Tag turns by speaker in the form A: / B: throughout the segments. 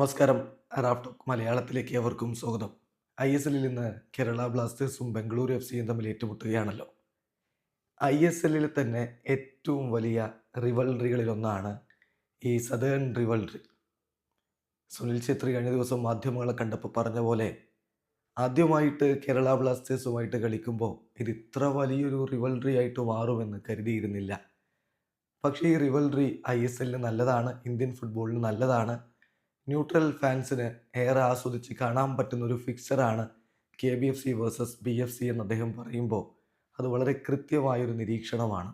A: നമസ്കാരം. Raf talk മലയാളത്തിലേക്ക് ഏവർക്കും സ്വാഗതം. ISLൽ ഇന്ന് കേരള ബ്ലാസ്റ്റേഴ്സും ബംഗളൂരു FCയും തമ്മിൽ ഏറ്റുമുട്ടുകയാണല്ലോ. ISLൽ തന്നെ ഏറ്റവും വലിയ റിവൽറികളിലൊന്നാണ് ഈ സതേൺ റിവൽറി. സുനിൽ ഛേത്രി കഴിഞ്ഞ ദിവസം മാധ്യമങ്ങളെ കണ്ടപ്പോൾ പറഞ്ഞ പോലെ ആദ്യമായിട്ട് കേരള ബ്ലാസ്റ്റേഴ്സുമായിട്ട് കളിക്കുമ്പോൾ ഇത് ഇത്ര വലിയൊരു റിവൽറി ആയിട്ട് മാറുമെന്ന് കരുതിയിരുന്നില്ല. പക്ഷേ ഈ റിവൽറി ISLന് നല്ലതാണ്, ഇന്ത്യൻ ഫുട്ബോളിന് നല്ലതാണ്. ന്യൂട്രൽ ഫാൻസിന് ഏറെ ആസ്വദിച്ച് കാണാൻ പറ്റുന്ന ഒരു ഫിക്സറാണ് KBFC വേഴ്സസ് BFC എന്ന് അദ്ദേഹം പറയുമ്പോൾ അത് വളരെ കൃത്യമായൊരു നിരീക്ഷണമാണ്.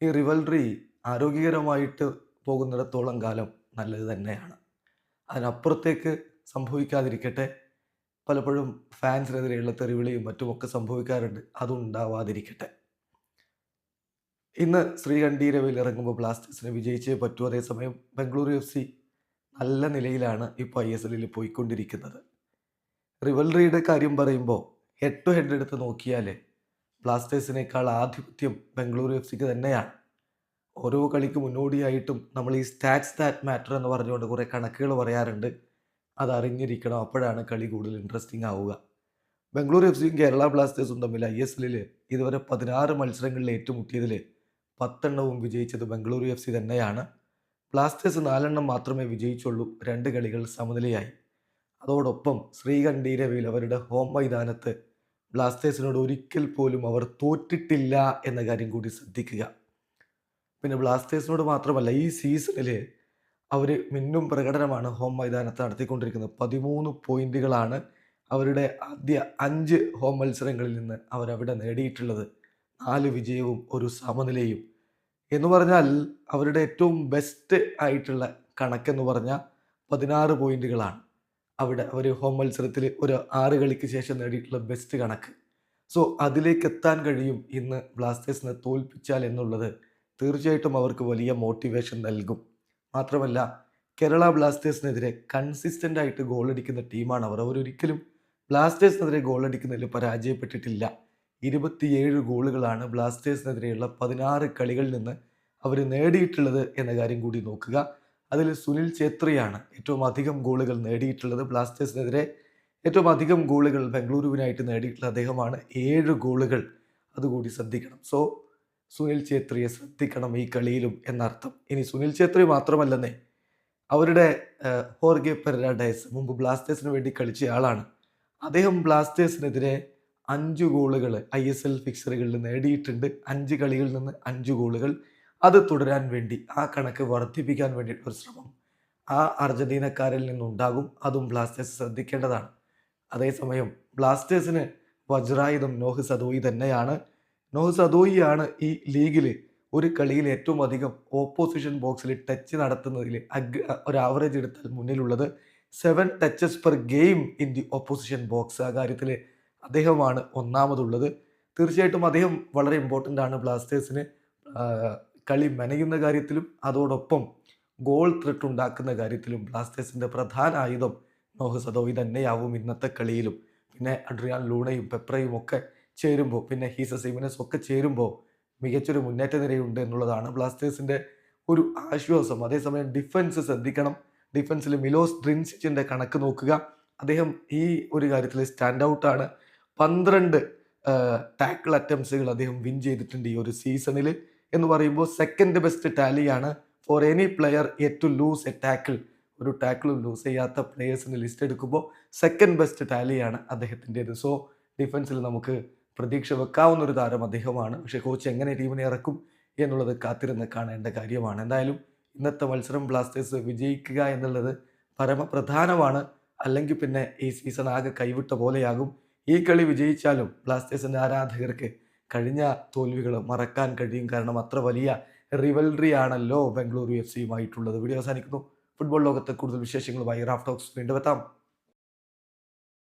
A: ഈ റിവൽറി ആരോഗ്യകരമായിട്ട് പോകുന്നിടത്തോളം കാലം നല്ലത് തന്നെയാണ്. അതിനപ്പുറത്തേക്ക് സംഭവിക്കാതിരിക്കട്ടെ. പലപ്പോഴും ഫാൻസിനെതിരെയുള്ള തെറിവിളിയും മറ്റുമൊക്കെ സംഭവിക്കാറുണ്ട്. അതുണ്ടാവാതിരിക്കട്ടെ. ഇന്ന് ശ്രീകണ്ഠീരവയിൽ ഇറങ്ങുമ്പോൾ ബ്ലാസ്റ്റേഴ്സിന് വിജയിച്ചേ പറ്റൂ. അതേസമയം ബംഗളൂരു FC നല്ല നിലയിലാണ് ഇപ്പോൾ ISLൽ പോയിക്കൊണ്ടിരിക്കുന്നത്. റിവൽറിയുടെ കാര്യം പറയുമ്പോൾ ഹെഡ് ടു ഹെഡ് എടുത്ത് നോക്കിയാൽ ബ്ലാസ്റ്റേഴ്സിനേക്കാൾ ആധിപത്യം ബംഗളൂരു FCക്ക് തന്നെയാണ്. ഓരോ കളിക്ക് മുന്നോടിയായിട്ടും നമ്മൾ ഈ സ്റ്റാറ്റ്സ് ദാറ്റ് മാറ്റർ എന്ന് പറഞ്ഞുകൊണ്ട് കുറേ കണക്കുകൾ പറയാറുണ്ട്. അതറിഞ്ഞിരിക്കണം, അപ്പോഴാണ് കളി കൂടുതൽ ഇൻട്രസ്റ്റിംഗ് ആവുക. ബംഗളൂരു FCയും കേരള ബ്ലാസ്റ്റേഴ്സും തമ്മിൽ ISLൽ ഇതുവരെ 16 മത്സരങ്ങളിൽ ഏറ്റുമുട്ടിയതിൽ 10 വിജയിച്ചത് ബംഗളൂരു FC തന്നെയാണ്. ബ്ലാസ്റ്റേഴ്സ് 4 മാത്രമേ വിജയിച്ചുള്ളൂ. 2 കളികൾ സമനിലയായി. അതോടൊപ്പം ശ്രീകണ്ഠീരവയിൽ അവരുടെ ഹോം മൈതാനത്ത് ബ്ലാസ്റ്റേഴ്സിനോട് ഒരിക്കൽ പോലും അവർ തോറ്റിട്ടില്ല എന്ന കാര്യം കൂടി ശ്രദ്ധിക്കുക. പിന്നെ ബ്ലാസ്റ്റേഴ്സിനോട് മാത്രമല്ല, ഈ സീസണിൽ അവർ മിന്നും പ്രകടനമാണ് ഹോം മൈതാനത്ത് നടത്തിക്കൊണ്ടിരിക്കുന്നത്. 13 പോയിന്റുകളാണ് അവരുടെ ആദ്യ 5 ഹോം മത്സരങ്ങളിൽ നിന്ന് അവരവിടെ നേടിയിട്ടുള്ളത്. 4 വിജയവും 1 സമനിലയും എന്ന് പറഞ്ഞാൽ അവരുടെ ഏറ്റവും ബെസ്റ്റ് ആയിട്ടുള്ള കണക്കെന്ന് പറഞ്ഞാൽ 16 പോയിന്റുകളാണ്. അവിടെ അവർ ഹോം മത്സരത്തിൽ ഒരു 6 കളിക്ക് ശേഷം നേടിയിട്ടുള്ള ബെസ്റ്റ് കണക്ക്. സോ അതിലേക്ക് എത്താൻ കഴിയും ഇന്ന് ബ്ലാസ്റ്റേഴ്സിനെ തോൽപ്പിച്ചാൽ എന്നുള്ളത് തീർച്ചയായിട്ടും അവർക്ക് വലിയ മോട്ടിവേഷൻ നൽകും. മാത്രമല്ല, കേരള ബ്ലാസ്റ്റേഴ്സിനെതിരെ കൺസിസ്റ്റൻ്റ് ആയിട്ട് ഗോളടിക്കുന്ന ടീമാണ് അവർ. അവരൊരിക്കലും ബ്ലാസ്റ്റേഴ്സിനെതിരെ ഗോളടിക്കുന്നതിൽ പരാജയപ്പെട്ടിട്ടില്ല. 27 ഗോളുകളാണ് ബ്ലാസ്റ്റേഴ്സിനെതിരെയുള്ള 16 കളികളിൽ നിന്ന് അവർ നേടിയിട്ടുള്ളത് എന്ന കാര്യം കൂടി നോക്കുക. അതിൽ സുനിൽ ഛേത്രിയാണ് ഏറ്റവും അധികം ഗോളുകൾ നേടിയിട്ടുള്ളത്. ബ്ലാസ്റ്റേഴ്സിനെതിരെ ഏറ്റവും അധികം ഗോളുകൾ ബംഗളൂരുവിനായിട്ട് നേടിയിട്ടുള്ള അദ്ദേഹമാണ്. 7 ഗോളുകൾ. അതുകൂടി ശ്രദ്ധിക്കണം. സോ സുനിൽ ഛേത്രിയെ ശ്രദ്ധിക്കണം ഈ കളിയിലും എന്നർത്ഥം. ഇനി സുനിൽ ഛേത്രി മാത്രമല്ലെന്നേ, അവരുടെ ഹോർഗെ പെരഡൈസ് മുമ്പ് ബ്ലാസ്റ്റേഴ്സിന് വേണ്ടി കളിച്ചയാളാണ്. അദ്ദേഹം ബ്ലാസ്റ്റേഴ്സിനെതിരെ 5 ഗോളുകൾ ISL ഫിക്സറുകളിൽ നേടിയിട്ടുണ്ട്. 5 കളികളിൽ നിന്ന് 5 ഗോളുകൾ. അത് തുടരാൻ വേണ്ടി, ആ കണക്ക് വർദ്ധിപ്പിക്കാൻ വേണ്ടിയിട്ടൊരു ശ്രമം ആ അർജന്റീനക്കാരിൽ നിന്നുണ്ടാകും. അതും ബ്ലാസ്റ്റേഴ്സ് ശ്രദ്ധിക്കേണ്ടതാണ്. അതേസമയം ബ്ലാസ്റ്റേഴ്സിന് വജ്രായുധം നോഹ് സദോയി തന്നെയാണ്. നോഹ് സദോയിയാണ് ഈ ലീഗിൽ ഒരു കളിയിൽ ഏറ്റവും അധികം ഓപ്പോസിഷൻ ബോക്സിൽ ടച്ച് നടത്തുന്നതിൽ ഒരു ആവറേജ് എടുത്താൽ മുന്നിലുള്ളത്. 7 touches per game in the opposition box. ആ കാര്യത്തിൽ അദ്ദേഹമാണ് ഒന്നാമതുള്ളത്. തീർച്ചയായിട്ടും അദ്ദേഹം വളരെ ഇമ്പോർട്ടൻ്റ് ആണ് ബ്ലാസ്റ്റേഴ്സിന്. കളി മെനയുന്ന കാര്യത്തിലും അതോടൊപ്പം ഗോൾ ത്രെട്ട് ഉണ്ടാക്കുന്ന കാര്യത്തിലും ബ്ലാസ്റ്റേഴ്സിൻ്റെ പ്രധാന ആയുധം നോഹ് സദോയി തന്നെയാവും ഇന്നത്തെ കളിയിലും. പിന്നെ അഡ്രിയാൻ ലൂണയും പെപ്രയും ഒക്കെ ചേരുമ്പോൾ, പിന്നെ ഹീസ സിമനസ് ഒക്കെ ചേരുമ്പോൾ മികച്ചൊരു മുന്നേറ്റ നിരയുണ്ട് എന്നുള്ളതാണ് ബ്ലാസ്റ്റേഴ്സിൻ്റെ ഒരു ആശ്വാസം. അതേസമയം ഡിഫൻസ് ശ്രദ്ധിക്കണം. ഡിഫൻസിൽ മിലോസ് ഡ്രിൻസിച്ചിൻ്റെ കണക്ക് നോക്കുക. അദ്ദേഹം ഈ ഒരു കാര്യത്തിൽ സ്റ്റാൻഡ് ഔട്ടാണ്. 12 ടാക്കിൾ അറ്റംപ്റ്റ്സുകൾ അദ്ദേഹം വിൻ ചെയ്തിട്ടുണ്ട് ഈ ഒരു സീസണിൽ. എന്ന് പറയുമ്പോൾ സെക്കൻഡ് ബെസ്റ്റ് ടാലിയാണ് for any player yet to lose a tackle. ഒരു ടാക്കിളും ലൂസ് ചെയ്യാത്ത പ്ലെയേഴ്സിന് ലിസ്റ്റ് എടുക്കുമ്പോൾ സെക്കൻഡ് ബെസ്റ്റ് ടാലിയാണ് അദ്ദേഹത്തിൻ്റേത്. സോ ഡിഫൻസിൽ നമുക്ക് പ്രതീക്ഷ വെക്കാവുന്ന ഒരു താരം അദ്ദേഹമാണ്. പക്ഷേ കോച്ച് എങ്ങനെ ടീമിനെ ഇറക്കും എന്നുള്ളത് കാത്തിരുന്ന് കാണേണ്ട കാര്യമാണ്. എന്തായാലും ഇന്നത്തെ മത്സരം ബ്ലാസ്റ്റേഴ്സ് വിജയിക്കുക എന്നുള്ളത് പരമപ്രധാനമാണ്. അല്ലെങ്കിൽ പിന്നെ ഈ സീസൺ ആകെ കൈവിട്ട പോലെയാകും. ഈ കളി വിജയിച്ചാലും ബ്ലാസ്റ്റേഴ്സിൻ്റെ ആരാധകർക്ക് കഴിഞ്ഞ തോൽവികൾ മറക്കാൻ കഴിയും. കാരണം അത്ര വലിയ റിവൽറി ആണല്ലോ ബംഗളൂരു FCയുമായിട്ടുള്ളത്. വീഡിയോ അവസാനിക്കുന്നു. ഫുട്ബോൾ ലോകത്തെ കൂടുതൽ വിശേഷങ്ങളുമായി റാഫ് ടോക്സ് വീണ്ടും എത്താം.